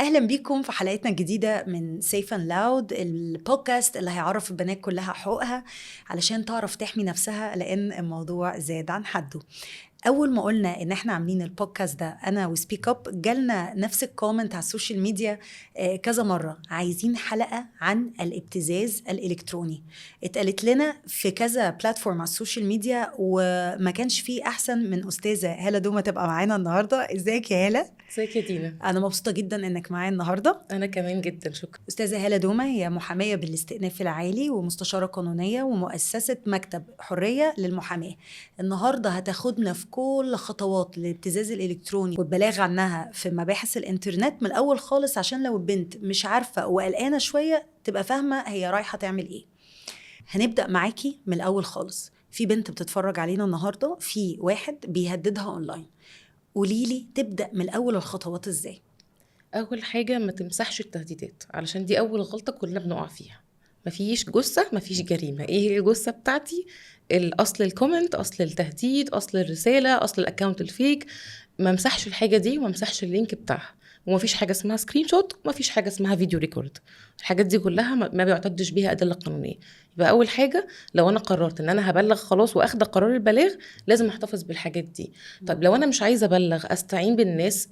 أهلا بيكم في حلقتنا الجديدة من سيف اند لاود، البودكاست اللي هيعرف البنات كلها حقوقها علشان تعرف تحمي نفسها، لأن الموضوع زاد عن حده. أول ما قلنا إن احنا عاملين البودكاست ده أنا وسبيك أب، جالنا نفس الكومنت على السوشيال ميديا كذا مرة، عايزين حلقة عن الابتزاز الإلكتروني. اتقالت لنا في كذا بلاتفورم على السوشيال ميديا، وما كانش فيه أحسن من أستاذة هالة دومة تبقى معانا النهاردة. إزيك يا هالة؟ ازيك يا دينا؟ أنا مبسوطة جدا إنك معايا النهاردة. انا كمان جدا، شكرا. أستاذة هالة دومة هي محامية بالاستئناف العالي ومستشارة قانونية ومؤسسة مكتب حرية للمحاماة. النهاردة هتاخدنا في كل خطوات الابتزاز الإلكتروني والبلاغ عنها في مباحث الإنترنت من الأول خالص، عشان لو البنت مش عارفة وقلقانة شوية تبقى فاهمة هي رايحة تعمل إيه. هنبدأ معاكي من الأول خالص. في بنت بتتفرج علينا النهاردة، في واحد بيهددها أونلاين، قوليلي تبدأ من الأول الخطوات إزاي؟ اول حاجه ما تمسحش التهديدات، علشان دي اول غلطه كلنا بنقع فيها. مفيش جثه، مفيش جريمه. ايه هي الجثه بتاعتي؟ الاصل الكومنت، اصل التهديد، اصل الرساله، اصل الاكونت الفيك. ما مسحش الحاجه دي وما مسحش اللينك بتاعها. ومفيش حاجه اسمها سكرين شوت، ومفيش حاجه اسمها فيديو ريكورد. الحاجات دي كلها ما بيعتدش بيها ادله قانونيه. يبقى اول حاجه، لو انا قررت ان انا هبلغ خلاص واخده قرار البلاغ، لازم احتفظ بالحاجات دي. طب لو انا مش عايزه ابلغ، استعين بالناس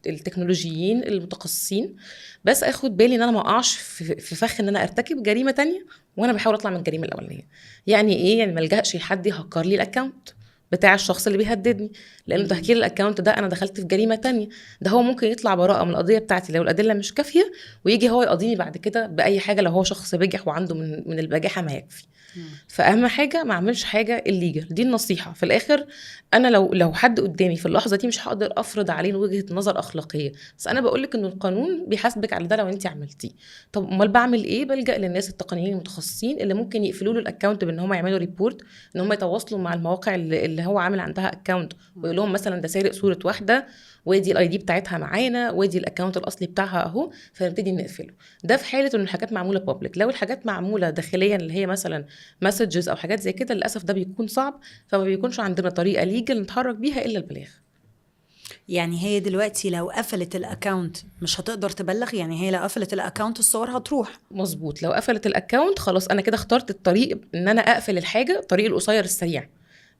التكنولوجيين المتخصصين، بس اخد بالي ان انا ما اقعش في فخ ان انا ارتكب جريمه تانية وانا بحاول اطلع من الجريمه الاولانيه. يعني ايه؟ يعني ما الجاش لحد يهكر لي الاكونت بتاع الشخص اللي بيهددني، لان تهكير الاكونت ده انا دخلت في جريمه تانية. ده هو ممكن يطلع براءه من القضيه بتاعتي لو الادله مش كافيه، ويجي هو يقضيني بعد كده باي حاجه لو هو شخص بجح وعنده من البجاحه ما يكفي. فاهم حاجه؟ ما اعملش حاجه الليجل. دي النصيحه في الاخر. انا لو حد قدامي في اللحظه دي مش هقدر افرض عليه وجهه نظر اخلاقيه، بس انا بقول لك انه القانون بيحاسبك على ده لو انت عملتيه. طب امال بعمل ايه؟ بلجأ للناس التقنيين المتخصصين اللي ممكن يقفلوا له الاكونت بان هم يعملوا ريبورت، ان هم يتواصلوا مع المواقع اللي هو عامل عندها اكونت، ويقول لهم مثلا ده سارق صوره واحده، ودي الاي دي بتاعتها معانا، ودي الاكونت الاصلي بتاعها اهو، فنبتدي نقفله. ده في حاله ان الحاجات معموله بابليك. لو الحاجات معموله داخليا اللي هي مثلا مسجز او حاجات زي كده، للاسف ده بيكون صعب، فما بيكونش عندنا طريقه ليجل نتحرك بيها الا البلاغ. يعني هي دلوقتي لو قفلت الاكاونت مش هتقدر تبلغ؟ يعني هي لو قفلت الاكاونت الصور هتروح؟ مظبوط. لو قفلت الاكونت خلاص انا كده اخترت الطريق ان انا اقفل الحاجه، الطريق القصير السريع،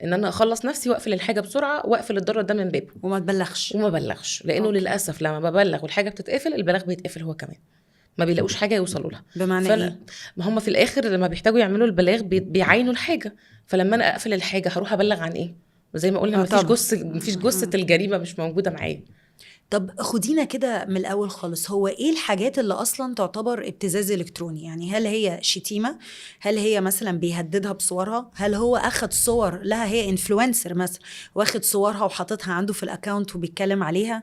ان انا اخلص نفسي واقفل الحاجه بسرعه واقفل الضرر ده من بابه وما تبلغش؟ وما بلغش. لانه أوكي. للاسف لما ببلغ والحاجه بتتقفل، البلاغ بيتقفل هو كمان، ما بيلاقوش حاجه يوصلوا لها. بمعنى فانا ايه؟ ما هم في الاخر لما بيحتاجوا يعملوا البلاغ بيعاينوا الحاجه. فلما انا اقفل الحاجه هروح ابلغ عن ايه؟ وزي ما قلنا طبعا. مفيش جثه الجريمه مش موجوده معايا. طب خدينا كده من الاول خالص، هو ايه الحاجات اللي اصلا تعتبر ابتزاز الكتروني؟ يعني هل هي شتيمه؟ هل هي مثلا بيهددها بصورها؟ هل هو اخد صور لها، هي انفلونسر مثلا واخد صورها وحاططها عنده في الاكاونت وبيتكلم عليها؟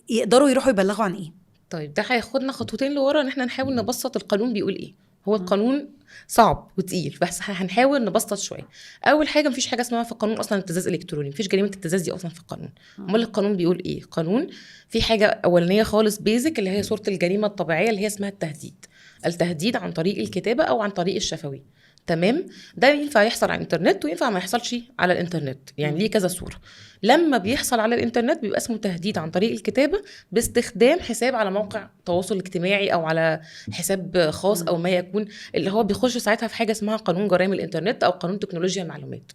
يقدروا يروحوا يبلغوا عن ايه؟ طيب ده هياخدنا خطوتين لورا، ان احنا نحاول نبسط القانون بيقول ايه. هو القانون صعب وتقيل، بس هنحاول نبسط شويه. اول حاجه، مفيش حاجه اسمها في القانون اصلا ابتزاز الكتروني، مفيش جريمه ابتزاز دي اصلا في القانون. امال القانون بيقول ايه؟ القانون في حاجه اولانيه خالص بيزك، اللي هي صوره الجريمه الطبيعيه، اللي هي اسمها التهديد. التهديد عن طريق الكتابه او عن طريق الشفوي. تمام؟ ده ينفع يحصل على الانترنت وينفع ما يحصلش على الانترنت، يعني ليه كذا صوره. لما بيحصل على الانترنت بيبقى اسمه تهديد عن طريق الكتابه، باستخدام حساب على موقع تواصل اجتماعي او على حساب خاص او ما يكون، اللي هو بيخش ساعتها في حاجه اسمها قانون جرائم الانترنت او قانون تكنولوجيا المعلومات،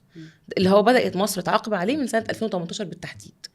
اللي هو بدات مصر تعاقب عليه من سنه 2018 بالتحديد.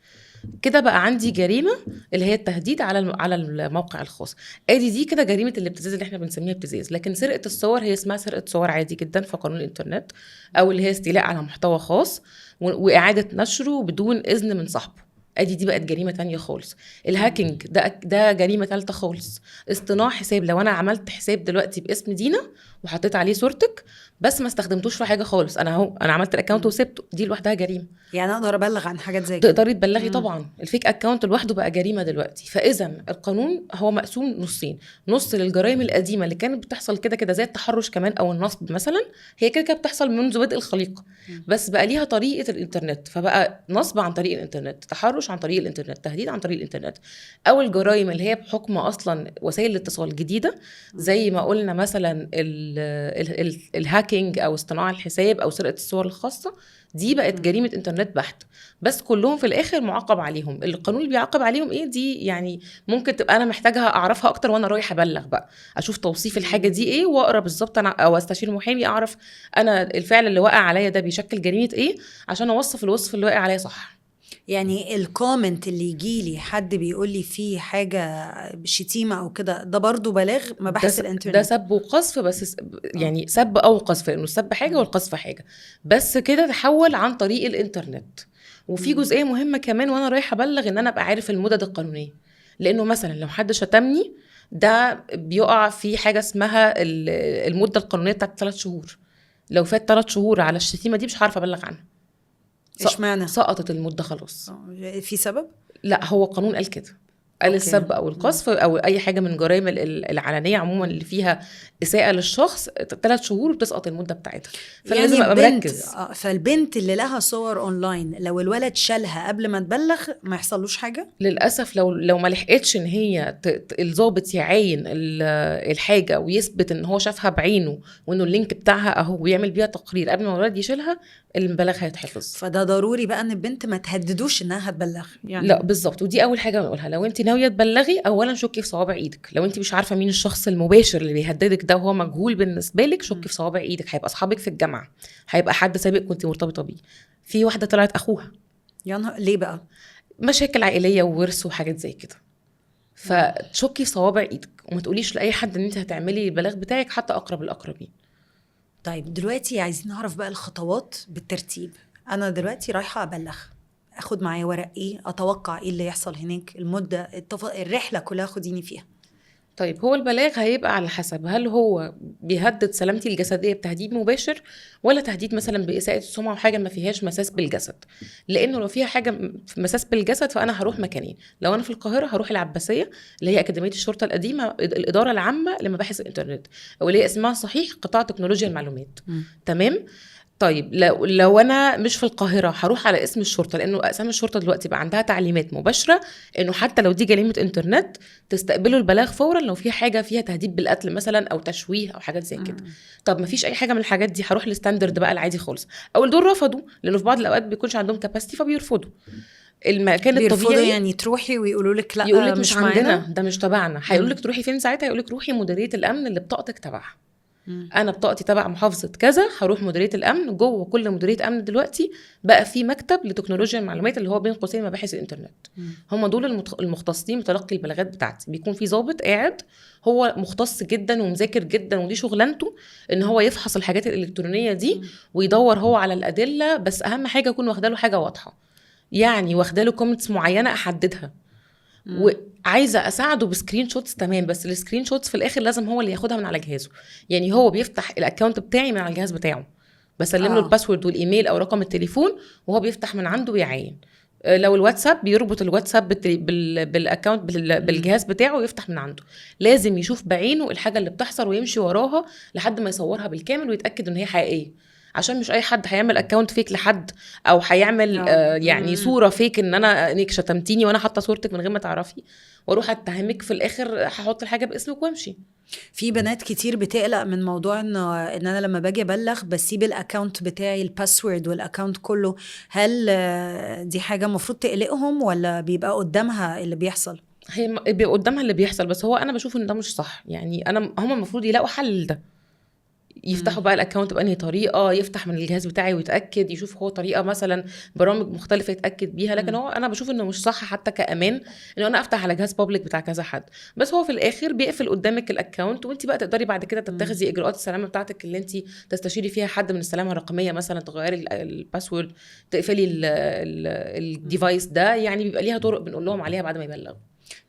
كده بقى عندي جريمه اللي هي التهديد على الموقع الخاص. ادي دي كده جريمه الابتزاز اللي احنا بنسميها ابتزاز. لكن سرقه الصور هي اسمها سرقه صور عادي جدا في قانون الانترنت، او اللي هي استيلاء على محتوى خاص واعاده نشره بدون اذن من صاحبه. ادي دي بقت جريمه تانية خالص. الهاكينج ده جريمه ثالثه خالص. اصطناع حساب، لو انا عملت حساب دلوقتي باسم دينا وحطيت عليه صورتك بس ما استخدمتوش في حاجه خالص، انا عملت الاكونت وسبته، دي لوحدها جريمه. يعني اقدر ابلغ عن حاجات زي كده؟ تقدري تبلغي طبعا. الفيك اكونت لوحده بقى جريمه دلوقتي. فاذا القانون هو مقسوم نصين، نص للجرائم القديمه اللي كانت بتحصل كده كده زي التحرش كمان او النصب مثلا، هي كده كده بتحصل منذ بدء الخليقه، بس بقى ليها طريقه الانترنت، فبقى نصب عن طريق الانترنت، تحرش عن طريق الانترنت، تهديد عن طريق الانترنت. او الجرائم اللي هي بحكم اصلا وسائل الاتصال جديده، زي ما قلنا مثلا الهاكينج او اصطناع الحساب او سرقه الصور الخاصه، دي بقت جريمه انترنت بحت. بس كلهم في الاخر معاقب عليهم. القانون اللي بيعاقب عليهم ايه دي يعني ممكن تبقى انا محتاجها اعرفها اكتر وانا رايح ابلغ بقى، اشوف توصيف الحاجه دي ايه واقرا بالظبط انا، او استشير محامي اعرف انا الفعل اللي واقع عليا ده بيشكل جريمه ايه عشان اوصف الوصف اللي واقع عليا صح. يعني الكومنت اللي يجيلي حد بيقول لي فيه حاجه شتيمه او كده، ده برضو بلاغ مباحث الانترنت؟ ده سب وقذف، بس يعني سب او قذف، لانه السب حاجه والقذف حاجه، بس كده تحول عن طريق الانترنت. وفي جزئيه مهمه كمان وانا رايحه ابلغ، ان انا ابقى عارف المدد القانونيه. لانه مثلا لو حد شتمني ده بيقع في حاجه اسمها المده القانونيه بتاعت 3 شهور. لو فات 3 شهور على الشتيمه دي مش هعرف ابلغ عنها. اشمعنى؟ سقطت المده خلاص. في سبب؟ لا، هو قانون قال كده، قال أوكي. السب او القذف او اي حاجه من جرائم العلنيه عموما اللي فيها اساءه للشخص 3 شهور بتسقط المده بتاعتها. فلازم ابقى مركز. فالبنت اللي لها صور اونلاين لو الولد شالها قبل ما تبلغ ما يحصلوش حاجه؟ للاسف لو ما لحقتش ان هي الضابط يعاين الحاجه ويثبت ان هو شافها بعينه وانه اللينك بتاعها اهو ويعمل بيها تقرير قبل ما الولد يشيلها، المبالغ هيتحفظ. فده ضروري بقى ان البنت ما تهددوش انها هتبلغ يعني. لا بالظبط، ودي اول حاجه بنقولها. لو انت ناويه تبلغي، اولا شكي في صوابع ايدك. لو انت مش عارفه مين الشخص المباشر اللي بيهددك ده وهو مجهول بالنسبه لك، شكي في صوابع ايدك. هيبقى اصحابك في الجامعه، هيبقى حد سابق كنت مرتبطه بيه. في واحده طلعت اخوها. يا نهار، ليه بقى؟ مشاكل عائليه وورث وحاجات زي كده. فتشكي في صوابع ايدك وما تقوليش لاي حد ان انت هتعملي البلاغ بتاعك، حتى اقرب الاقربين. طيب دلوقتي عايزين نعرف بقى الخطوات بالترتيب. انا دلوقتي رايحه ابلغ، اخد معايا ورق ايه؟ اتوقع ايه اللي يحصل هناك؟ المده الرحله كلها خديني فيها. طيب هو البلاغ هيبقى على حسب هل هو بيهدد سلامتي الجسديه بتهديد مباشر، ولا تهديد مثلا باساءه السمعه وحاجه ما فيهاش مساس بالجسد. لانه لو فيها حاجه في مساس بالجسد فانا هروح مكانين. لو انا في القاهره هروح العباسيه اللي هي اكاديميه الشرطه القديمه، الاداره العامه لمباحث الانترنت، او اللي هي اسمها صحيح قطاع تكنولوجيا المعلومات. تمام. طيب لو انا مش في القاهره هروح على اسم الشرطه، لانه اقسام الشرطه دلوقتي بقى عندها تعليمات مباشره انه حتى لو دي جريمه انترنت تستقبلوا البلاغ فورا لو في حاجه فيها تهديد بالقتل مثلا او تشويه او حاجات زي كده. طب ما فيش اي حاجه من الحاجات دي، هروح للستاندرد بقى العادي خالص. اول دول رفضوا، لانه في بعض الاوقات بيكونش عندهم كاباسيتي فبيرفضوا. المكان الطبيعي يعني تروحي ويقولوا لك لا، يقول لك مش عندنا معانا. ده مش تبعنا. هيقول لك تروحي فين ساعتها؟ يقول لك روحي مديريه الامن اللي بطاقتك تبعها. انا بطاقتي تبع محافظه كذا، هروح مديريه الامن. جوه كل مديريه امن دلوقتي بقى في مكتب لتكنولوجيا المعلومات اللي هو بين قوسين مباحث الانترنت. هم دول المختصين بتلقي البلاغات بتاعتي. بيكون في ضابط قاعد هو مختص جدا ومذاكر جدا، ودي شغلانته ان هو يفحص الحاجات الالكترونيه دي ويدور هو على الادله. بس اهم حاجه يكون واخده له حاجه واضحه، يعني واخده له كومنتس معينه احددها وعايزه اساعده بسكرين شوتس. تمام، بس السكرين شوتس في الاخر لازم هو اللي ياخدها من على جهازه. يعني هو بيفتح الاكونت بتاعي من على الجهاز بتاعه، بسلم له الباسورد والايميل او رقم التليفون وهو بيفتح من عنده ويعين. لو الواتساب بيربط الواتساب بالاكونت بالجهاز بتاعه ويفتح من عنده. لازم يشوف بعينه الحاجه اللي بتحصل ويمشي وراها لحد ما يصورها بالكامل ويتاكد ان هي حقيقيه، عشان مش اي حد هيعمل اكونت فيك لحد او هيعمل يعني صوره فيك ان انك شتمتيني وانا حاطه صورتك من غير ما تعرفي واروح اتهمك في الاخر هحط الحاجه باسمك وامشي. في بنات كتير بتقلق من موضوع ان انا لما باجي ابلغ بسيب الاكونت بتاعي الباسورد والاكونت كله. هل دي حاجه المفروض تقلقهم ولا بيبقى قدامها اللي بيحصل؟ هي بيبقى قدامها اللي بيحصل، بس هو انا بشوف ان ده مش صح. يعني هم المفروض يلاقوا حل ده، يفتحوا بقى الاكونت بأنهي طريقه، يفتح من الجهاز بتاعي ويتاكد، يشوف هو طريقه مثلا برامج مختلفه يتاكد بيها. لكن هو انا بشوف انه مش صح حتى كامان ان انا افتح على جهاز بابليك بتاع كذا حد. بس هو في الاخر بيقفل قدامك الاكونت وانت بقى تقدري بعد كده تتخذي اجراءات السلامه بتاعتك اللي انت تستشيري فيها حد من السلامه الرقميه، مثلا تغيري الباسورد، تقفلي الديفايس ده. يعني بيبقى ليها طرق بنقول لهم عليها بعد ما يبلغوا.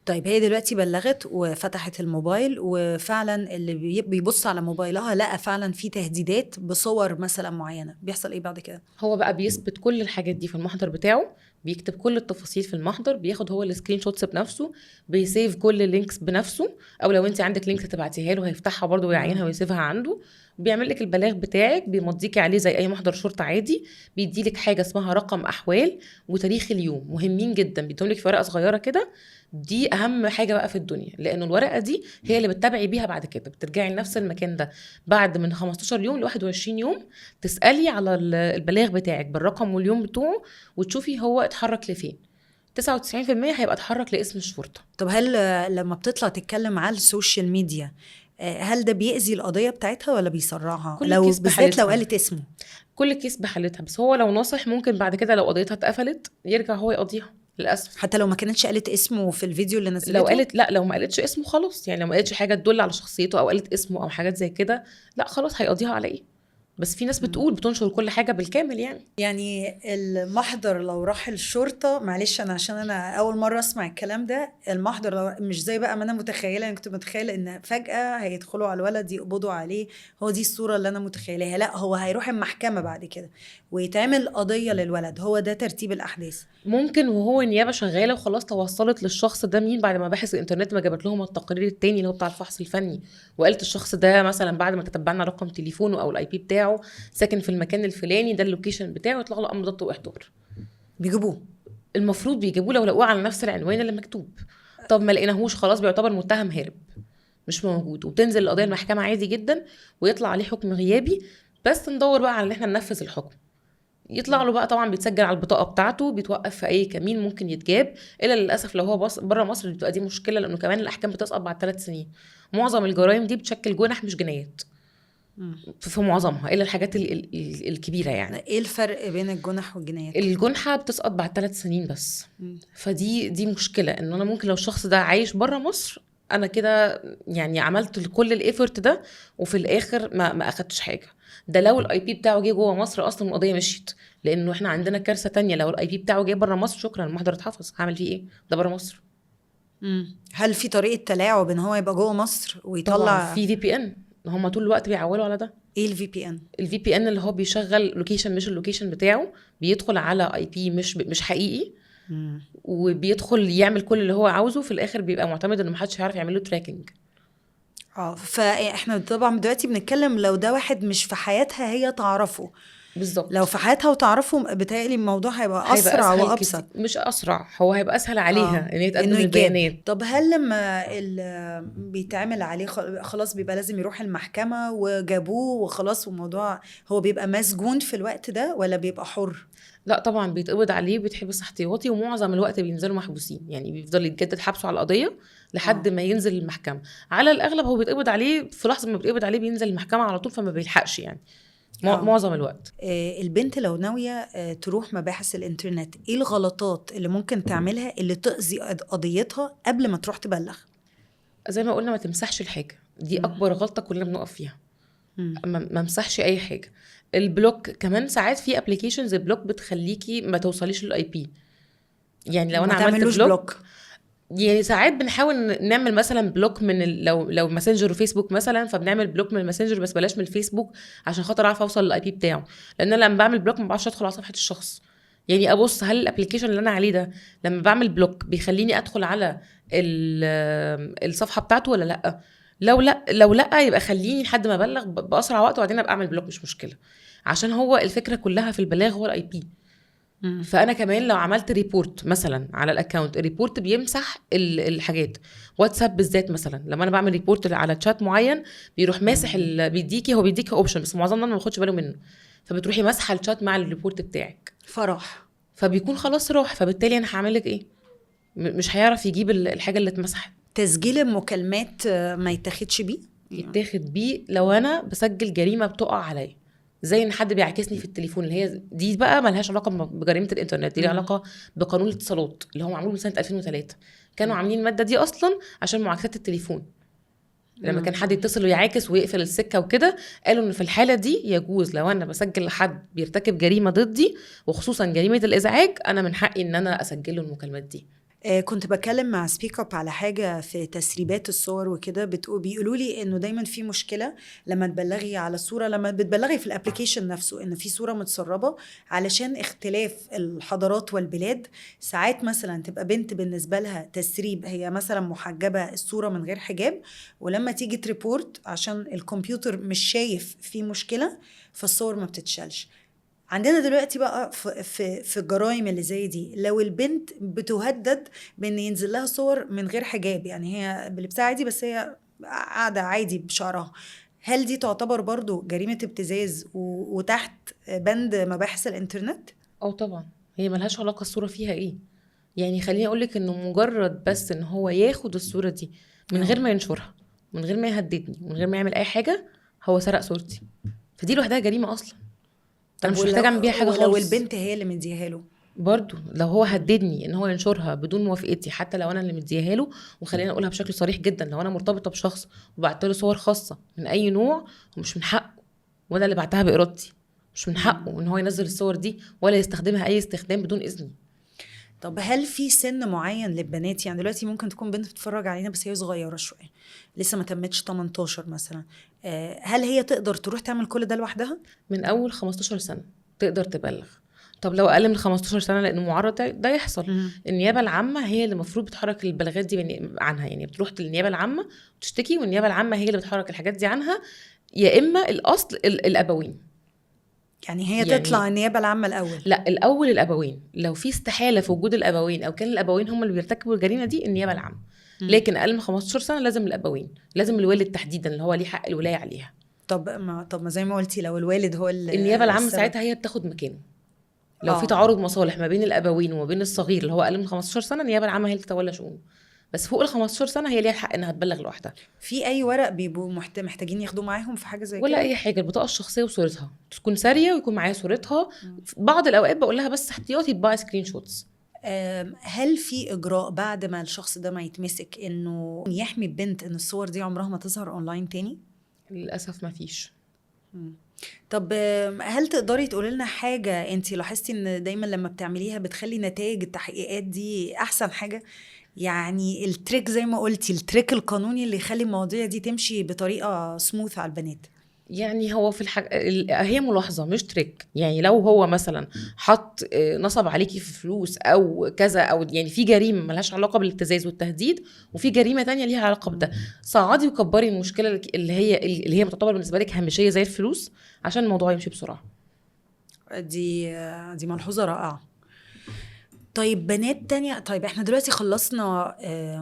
طيب هي دلوقتي بلغت وفتحت الموبايل، وفعلا اللي بيبص على موبايلها لقى فعلا في تهديدات بصور مثلا معينة، بيحصل ايه بعد كده؟ هو بقى بيثبت كل الحاجات دي في المحضر بتاعه، بيكتب كل التفاصيل في المحضر، بياخد هو السكرين شوتس بنفسه، بيسيف كل اللينكس بنفسه، او لو انت عندك لينك تبعتيها له هيفتحها برضه ويعينها ويسيفها عنده. بيعمل لك البلاغ بتاعك، بيمضيكي عليه زي اي محضر شرطه عادي، بيديلك حاجه اسمها رقم احوال وتاريخ اليوم، مهمين جدا، بيديهم لك في ورقه صغيره كده. دي اهم حاجه بقى في الدنيا، لانه الورقه دي هي اللي بتتابعي بيها بعد كده، بترجعي لنفس المكان ده بعد من 15 يوم ل 21 يوم، تسالي على البلاغ بتاعك بالرقم واليوم بتوعه، وتشوفي هو اتحرك لفين. 99% هيبقى اتحرك لاسم الشرطه. طب هل لما بتطلع تتكلم على السوشيال ميديا هل ده بيأذي القضية بتاعتها ولا بيسرعها؟ كل لو كيس بالذات لو بحالتها. قالت اسمه. كل كيس بحالتها، بس هو لو نصح ممكن بعد كده لو قضيتها اتقفلت يرجع هو يقضيها للاسف. حتى لو ما كانتش قالت اسمه في الفيديو اللي نزلته؟ لو قالت لا، لو ما قالتش اسمه خلاص، يعني لو ما قالتش حاجه تدل على شخصيته او قالت اسمه او حاجات زي كده، لا خلاص هيقضيها على ايه. بس في ناس بتنشر كل حاجه بالكامل يعني. يعني المحضر لو راح الشرطة، معلش أنا عشان أنا أول مرة أسمع الكلام ده، المحضر لو مش زي بقى ما أنا متخيلة. أنا كنت متخيلة إن فجأة هيدخلوا على الولد يقبضوا عليه، هو دي الصورة اللي أنا متخيلها. لا، هو هيروح المحكمة بعد كده ويتعمل قضية للولد، هو ده ترتيب الأحداث. ممكن وهو النيابه شغاله وخلاص توصلت للشخص ده مين، بعد ما باحث الانترنت ما جابت لهم التقرير التاني اللي هو بتاع الفحص الفني، وقالت الشخص ده مثلا بعد ما تتبعنا رقم تليفونه او الاي بي بتاعه ساكن في المكان الفلاني، ده اللوكيشن بتاعه، يطلع له امر ضبط واحضار. بيجيبوه. المفروض بيجيبوه لو لقوه على نفس العنوان اللي مكتوب. طب ما لقيناهوش، خلاص بيعتبر متهم هارب مش موجود، وبتنزل القضيه المحكمه عادي جدا ويطلع عليه حكم غيابي. بس ندور بقى على ان احنا ننفذ الحكم. يطلع له بقى طبعا بيتسجل على البطاقه بتاعته، بيتوقف في اي كمين ممكن يتجاب، الا للاسف لو هو بره مصر بتبقى دي مشكله، لانه كمان الاحكام بتسقط بعد 3 سنين. معظم الجرائم دي بتشكل جنح مش جنايات في معظمها، الا الحاجات الكبيره يعني. ايه الفرق بين الجنح والجنايات؟ الجنحه بتسقط بعد 3 سنين بس. فدي مشكله، ان انا ممكن لو الشخص ده عايش بره مصر، انا كده يعني عملت كل الايفورت ده وفي الاخر ما اخدتش حاجه. ده لو الاي بي بتاعه جه جوه مصر اصلا القضيه مشيت، لانه احنا عندنا كارثه تانية، لو الاي بي بتاعه جه بره مصر شكرا المحضر اتحفظ، هعمل فيه ايه؟ ده بره مصر. هل في طريقه تلاعب ان هو يبقى جوه مصر ويطلع؟ طبعا في VPN، هم طول الوقت بيعولوا على ده. ايه الVPN؟ الVPN اللي هو بيشغل لوكيشن مش اللوكيشن بتاعه، بيدخل على اي بي مش حقيقي، وبيدخل يعمل كل اللي هو عاوزه، في الاخر بيبقى معتمد ان محدش هيعرف يعمل له تراكنج. فاحنا طبعا دلوقتي بنتكلم لو ده واحد مش في حياتها هي تعرفه. بالظبط. لو في حياتها وتعرفه بتهيألي الموضوع هيبقى اسرع وابسط. مش اسرع، هو هيبقى اسهل عليها ان هي تقدم البيانات. طب هل لما بيتعمل عليه خلاص بيبقى لازم يروح المحكمة وجابوه وخلاص والموضوع هو بيبقى مسجون في الوقت ده ولا بيبقى حر؟ لا طبعا بيتقبض عليه وبيتحبس احتياطي، ومعظم الوقت بينزلوا محبوسين، يعني بيفضل يتجدد حبسه على القضيه لحد ما ينزل المحكمه. على الاغلب هو بيتقبض عليه في لحظه ما بيتقبض عليه بينزل المحكمه على طول، فما بيلحقش يعني معظم الوقت. البنت لو ناويه تروح مباحث الانترنت، ايه الغلطات اللي ممكن تعملها اللي تؤذي قضيتها قبل ما تروح تبلغ؟ زي ما قلنا ما تمسحش الحاجه دي، اكبر غلطه كلنا بنقف فيها. ما مسحش اي حاجه. البلوك كمان، ساعات في ابلكيشنز البلوك بتخليكي ما توصليش للاي بي. يعني لو انا عملت بلوك يعني ساعات بنحاول نعمل مثلا بلوك من لو ماسنجر وفيسبوك مثلا، فبنعمل بلوك من الماسنجر بس بلاش من الفيسبوك عشان خاطر اعرف اوصل للاي بي بتاعه، لان انا لما بعمل بلوك ما بعرفش ادخل على صفحه الشخص. يعني ابص هل الابلكيشن اللي انا عليه ده لما بعمل بلوك بيخليني ادخل على الصفحه بتاعته ولا لا. لو لا يبقى خليني لحد ما ابلغ باسرع وقت وبعدين ابقى اعمل بلوك، مش مشكله، عشان هو الفكره كلها في البلاغ هو الاي بي. فانا كمان لو عملت ريبورت مثلا على الاكونت، الريبورت بيمسح الحاجات. واتساب بالذات مثلا لما انا بعمل ريبورت على تشات معين بيروح ماسح بيديكي اوبشن بس معظمنا ما باخدش باله منه، فبتروحي ماسحه الشات مع الريبورت بتاعك، فراح فبيكون خلاص راح، فبالتالي انا هعمل لك ايه؟ مش هيعرف يجيب الحاجه اللي اتمسحت. تسجيل المكالمات ما يتاخدش بيه؟ يتاخد بيه لو انا بسجل جريمه بتقع عليا، زي ان حد بيعكسني في التليفون، اللي هي دي بقى ملهاش علاقه بجريمه الانترنت، دي لها علاقه بقانون الاتصالات اللي هو معمول من سنه 2003. كانوا عاملين الماده دي اصلا عشان معاكسات التليفون، لما كان حد يتصل ويعاكس ويقفل السكه وكده، قالوا ان في الحاله دي يجوز لو انا بسجل لحد بيرتكب جريمه ضدي وخصوصا جريمه الازعاج، انا من حقي ان انا اسجل له المكالمات دي. كنت بتكلم مع سبيك اب على حاجه في تسريبات الصور وكده، بيقولوا لي انه دايما في مشكله لما تبلغي على صوره، لما بتبلغي في الابليكيشن نفسه ان في صوره متسربه، علشان اختلاف الحضارات والبلاد. ساعات مثلا تبقى بنت بالنسبه لها تسريب، هي مثلا محجبه الصوره من غير حجاب، ولما تيجي تريبورت عشان الكمبيوتر مش شايف في مشكله، فالصور ما بتتشالش. عندنا دلوقتي بقى في الجرائم اللي زي دي، لو البنت بتهدد بان ينزل لها صور من غير حجاب، يعني هي بلبسها عادي بس هي قاعده عادي بشعرها، هل دي تعتبر برضو جريمه ابتزاز وتحت بند مباحث الانترنت؟ او طبعا هي ملهاش علاقه الصوره فيها ايه. يعني خليني اقولك انه مجرد بس ان هو ياخد الصوره دي من غير ما ينشرها، من غير ما يهددني، من غير ما يعمل اي حاجه، هو سرق صورتي. فدي لوحدها جريمه اصلا. انا طب مش محتاجه اعمل بيها حاجه ولو خالص. البنت هي اللي مديها له؟ برضو لو هو هددني ان هو ينشرها بدون موافقتي، حتى لو انا اللي مديها له، وخلينا اقولها بشكل صريح جدا، لو انا مرتبطه بشخص وبعت له صور خاصه من اي نوع، هو مش من حقه، وانا اللي بعتها بارادتي، مش من حقه ان هو ينزل الصور دي ولا يستخدمها اي استخدام بدون اذني. طب هل في سن معين للبنات؟ يعني دلوقتي ممكن تكون بنت بتتفرج علينا بس هي صغيرة شوية، لسه ما تمتش 18 مثلا، هل هي تقدر تروح تعمل كل ده لوحدها؟ من اول 15 سنه تقدر تبلغ. طب لو اقل من 15 سنه لانه معرض ده يحصل، النيابه العامه هي اللي المفروض بتحرك البلاغات دي عنها. يعني بتروح للنيابه العامه وتشتكي، والنيابه العامه هي اللي بتحرك الحاجات دي عنها، يا اما الاصل الابوين. يعني هي يعني تطلع النيابة العامة الأول؟ لا، الاول الابوين. لو في استحاله في وجود الابوين او كان الابوين هم اللي بيرتكبوا الجريمه دي، النيابه العامه. لكن اقل من 15 سنه لازم الابوين، لازم الوالد تحديدا اللي هو ليه حق الولايه عليها. طب ما زي ما قلتي، لو الوالد هو النيابه العامه السبب. ساعتها هي بتاخد مكانه. لو في تعارض مصالح ما بين الابوين وما بين الصغير اللي هو اقل من 15 سنه، النيابه العامه هي اللي تتولى شؤونه. بس فوق ال 15 سنه هي ليها الحق انها تبلغ لوحدها. في أي ورق بيبقوا محتاجين ياخدوه معاهم في حاجة زي ولا كده؟ اي حاجه، البطاقه الشخصيه وصورتها تكون ساريه ويكون معايا صورتها. بعض الاوقات بقول لها بس احتياطي تطبعي سكرين شوتس. هل في إجراء بعد ما الشخص ده ما يتمسك إنه يحمي البنت إن الصور دي عمرها ما تظهر أونلاين تاني؟ للاسف ما فيش. طب هل تقدري تقولي لنا حاجة انتي لاحظتي ان دايما لما بتعمليها بتخلي نتائج التحقيقات دي احسن حاجة؟ يعني التريك زي ما قلتي، التريك القانوني اللي يخلي المواضيع دي تمشي بطريقة سموث على البنات. يعني هو في هي ملاحظه مش تريك. يعني لو هو مثلا حط نصب عليكي في فلوس او كذا، او يعني في جريمه ملهاش علاقه بالابتزاز والتهديد، وفي جريمه تانية ليها علاقه بده، صعدي وكبري المشكله اللي هي تعتبر بالنسبه لك هامشيه زي الفلوس، عشان الموضوع يمشي بسرعه. دي ملحوظة رائعة. طيب بنات تانية، طيب احنا دلوقتي خلصنا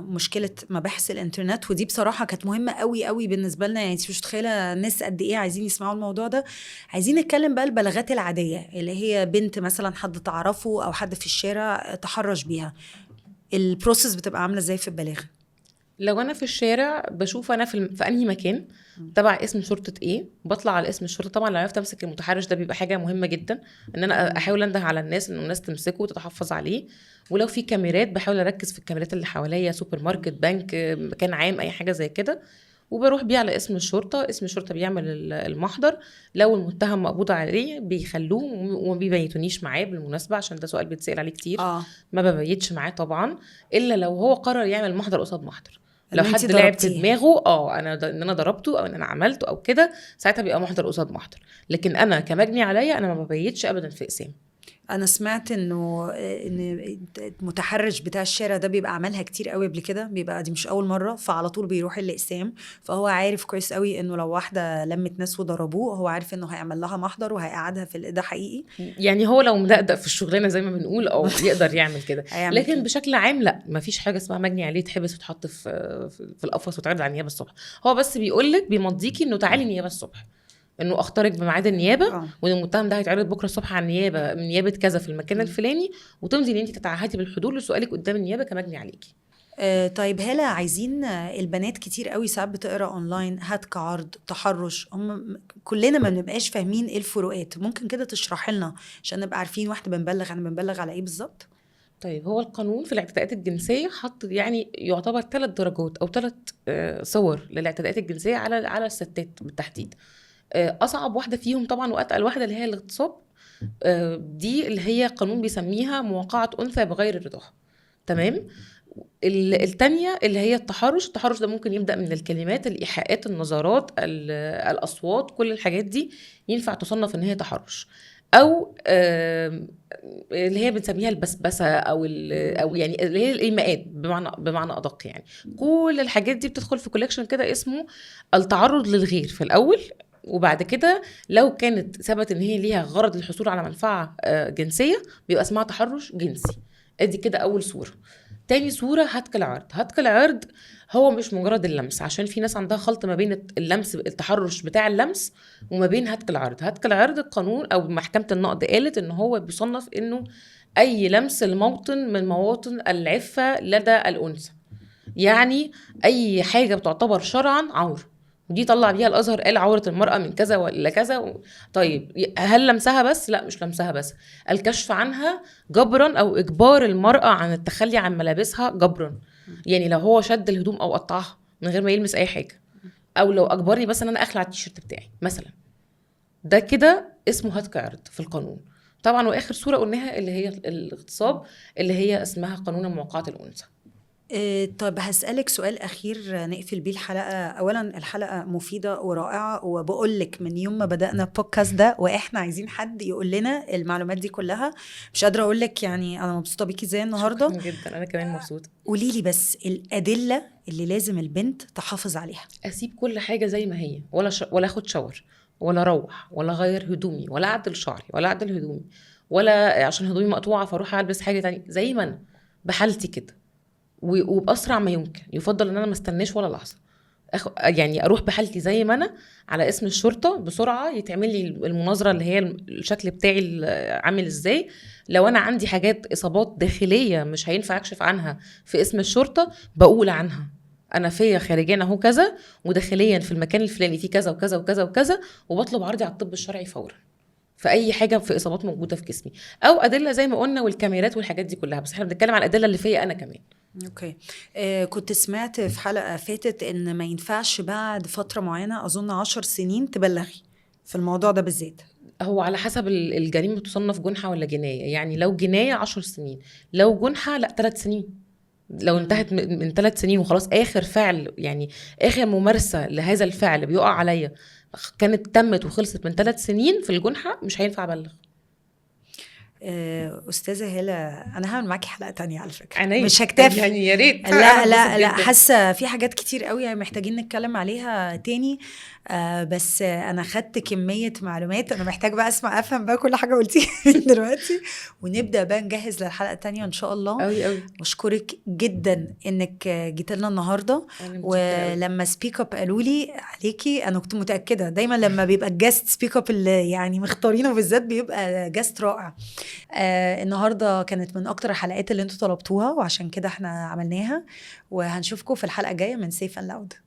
مشكلة مباحث الانترنت، ودي بصراحة كانت مهمة قوي قوي بالنسبة لنا، يعني انت مش متخيلة الناس قد ايه عايزين يسمعوا الموضوع ده. عايزين نتكلم بقى البلاغات العادية اللي هي بنت مثلا حد تعرفه او حد في الشارع تحرش بيها، البروسيس بتبقى عاملة ازاي في البلاغ؟ لو انا في الشارع بشوف انا في انهي مكان تبع اسم شرطه ايه، بطلع على اسم الشرطه. طبعا لو عرفت امسك المتحرش ده بيبقى حاجه مهمه جدا، ان انا احاول انده على الناس ان الناس تمسكه وتتحفظ عليه. ولو في كاميرات بحاول اركز في الكاميرات اللي حواليا، سوبر ماركت، بنك، مكان عام، اي حاجه زي كده، وبروح بيه على اسم الشرطه. اسم الشرطه بيعمل المحضر. لو المتهم مقبوض عليه بيخلوه، وما بيبيتونيش معاه بالمناسبه، عشان ده سؤال بيتسال عليه كتير. ما ببيتش معاه طبعا، الا لو هو قرر يعمل محضر قصاد محضر. لو حد لعب في دماغه ان انا ضربته او ان انا عملته او كده، ساعتها بيبقى محضر قصاد محضر. لكن انا كمجني عليا انا ما ببيتش ابدا في اقسام. انا سمعت ان المتحرش بتاع الشارع ده بيبقى عملها كتير قوي قبل كده، بيبقى دي مش اول مره، فعلى طول بيروح الاقسام، فهو عارف كويس قوي انه لو واحده لمت ناس وضربوه هو عارف انه هيعمل لها محضر وهيقعدها في ده حقيقي. يعني هو لو مدقدق في الشغلانه زي ما بنقول او يقدر يعمل كده. لكن كده. بشكل عام لا، ما فيش حاجه اسمها مجني عليه تحبس وتحط في القفص وتعرض على النيابه الصبح. هو بس بيقول لك بيمضيكي انه تعالي النيابه الصبح، انه اختارك بميعاد النيابه، وان المتهم ده هيتعرض بكره الصبح على النيابه من نيابه كذا في المكان الفلاني، وتمضي ان انت تتعهدي بالحضور لسؤالك قدام النيابه كمجني عليكي. طيب هلا، عايزين البنات كتير قوي ساعات بتقرا اونلاين هتك، عرض، تحرش، هم كلنا ما بنبقاش فاهمين ايه الفروقات، ممكن كده تشرح لنا عشان نبقى عارفين واحده بنبلغ على ايه بالظبط؟ طيب هو القانون في الاعتداءات الجنسيه حط يعني يعتبر 3 درجات او 3 صور للاعتداءات الجنسيه على الستات بالتحديد. اصعب واحده فيهم طبعا واتقل واحده اللي هي الاغتصاب. دي اللي هي قانون بيسميها مواقعه انثى بغير رضاها. تمام. التانية اللي هي التحرش ده ممكن يبدأ من الكلمات، الإيحاءات، النظرات، الأصوات، كل الحاجات دي ينفع تصنف إن هي تحرش. أو اللي هي بنسميها البسبسة، أو يعني اللي هي الإيماءات بمعنى أدق يعني. كل الحاجات دي بتدخل في كولكشن كده اسمه التعرض للغير في الأول، وبعد كده لو كانت ثبت ان هي ليها غرض الحصول على منفعه جنسيه بيبقى اسمها تحرش جنسي. ادي كده اول صوره. تاني صورة هتك العرض. هتك العرض هو مش مجرد اللمس، عشان في ناس عندها خلط ما بين اللمس، التحرش بتاع اللمس، وما بين هتك العرض. هتك العرض القانون او محكمة النقد قالت ان هو بيصنف انه اي لمس الموطن من مواطن العفة لدى الانثى، يعني اي حاجة بتعتبر شرعا عورة. ودي طلع بيها الازهر، قال عورة المرأة من كذا ولا كذا. طيب هل لمسها بس؟ لا، مش لمسها بس، الكشف عنها جبرا او اجبار المرأة عن التخلي عن ملابسها جبرا. يعني لو هو شد الهدوم او قطعها من غير ما يلمس اي حاجة، او لو اجبرني بس ان انا اخلع التيشيرت بتاعي مثلا، ده كده اسمه هتك عرض في القانون. طبعا واخر صورة قلناها اللي هي الاغتصاب، اللي هي اسمها قانون مواقعة الانثى. طب هسألك سؤال أخير نقفل بيه الحلقة. أولا الحلقة مفيدة ورائعة، وبقولك من يوم ما بدأنا البودكاست ده وإحنا عايزين حد يقول لنا المعلومات دي كلها. مش قادرة أقولك يعني أنا مبسوطة بيكي زي النهاردة. شكرا جدا، أنا كمان مبسوطة. قوليلي بس الأدلة اللي لازم البنت تحافظ عليها. أسيب كل حاجة زي ما هي، ولا أخد شاور، ولا أروح، ولا أغير هدومي، ولا أعدل شعري، ولا أعدل هدومي، ولا عشان هدومي مقطوعة فاروح ألبس حاجة تانية، زي ما أنا بحالتي كده، وبأسرع ما يمكن. يفضل ان انا ما استناش ولا لحظه، يعني اروح بحالتي زي ما انا على اسم الشرطه بسرعه، يتعمل لي المناظره اللي هي الشكل بتاعي عامل ازاي. لو انا عندي حاجات اصابات داخليه مش هينفع اكشف عنها في اسم الشرطه، بقول عنها انا فيا خارجيا اهو كذا، وداخليا في المكان الفلاني في كذا وكذا وكذا وكذا، وبطلب عرضي على الطب الشرعي فورا في اي حاجه في اصابات موجوده في جسمي، او ادله زي ما قلنا والكاميرات والحاجات دي كلها. بس احنا بنتكلم على الادله اللي فيا انا كمان. اوكي. كنت سمعت في حلقة فاتت ان ما ينفعش بعد فترة معينة، اظن 10 سنين، تبلغي في الموضوع ده بالذات. هو على حسب الجريمة تصنف جنحة ولا جناية. يعني لو جناية 10 سنين، لو جنحة لا 3 سنين. لو انتهت من 3 سنين وخلاص، آخر فعل يعني آخر ممارسة لهذا الفعل بيقع عليا كانت تمت وخلصت من 3 سنين في الجنحة، مش هينفع أبلغ. أستاذة هالة، أنا هعمل معاكي حلقة تانية على فكرة، عناية. مش هكتفي يعني يا ريت. لا حاسة في حاجات كتير قوي محتاجين نتكلم عليها تاني. بس أنا خدت كمية معلومات، أنا محتاج بقى أفهم بقى كل حاجة قلتيها دلوقتي، ونبدأ بقى نجهز للحلقة التانية إن شاء الله. قوي. واشكرك جدا إنك جيت لنا النهاردة. ولما سبيك اب قالوا لي عليكي، أنا كنت متأكدة دايما لما بيبقى الجاست سبيك اب اللي يعني مختارينه بالذات بيبقى جاست رائع. النهاردة كانت من أكتر الحلقات اللي انتوا طلبتوها، وعشان كده احنا عملناها. وهنشوفكم في الحلقة الجاية من سيف اند لاود.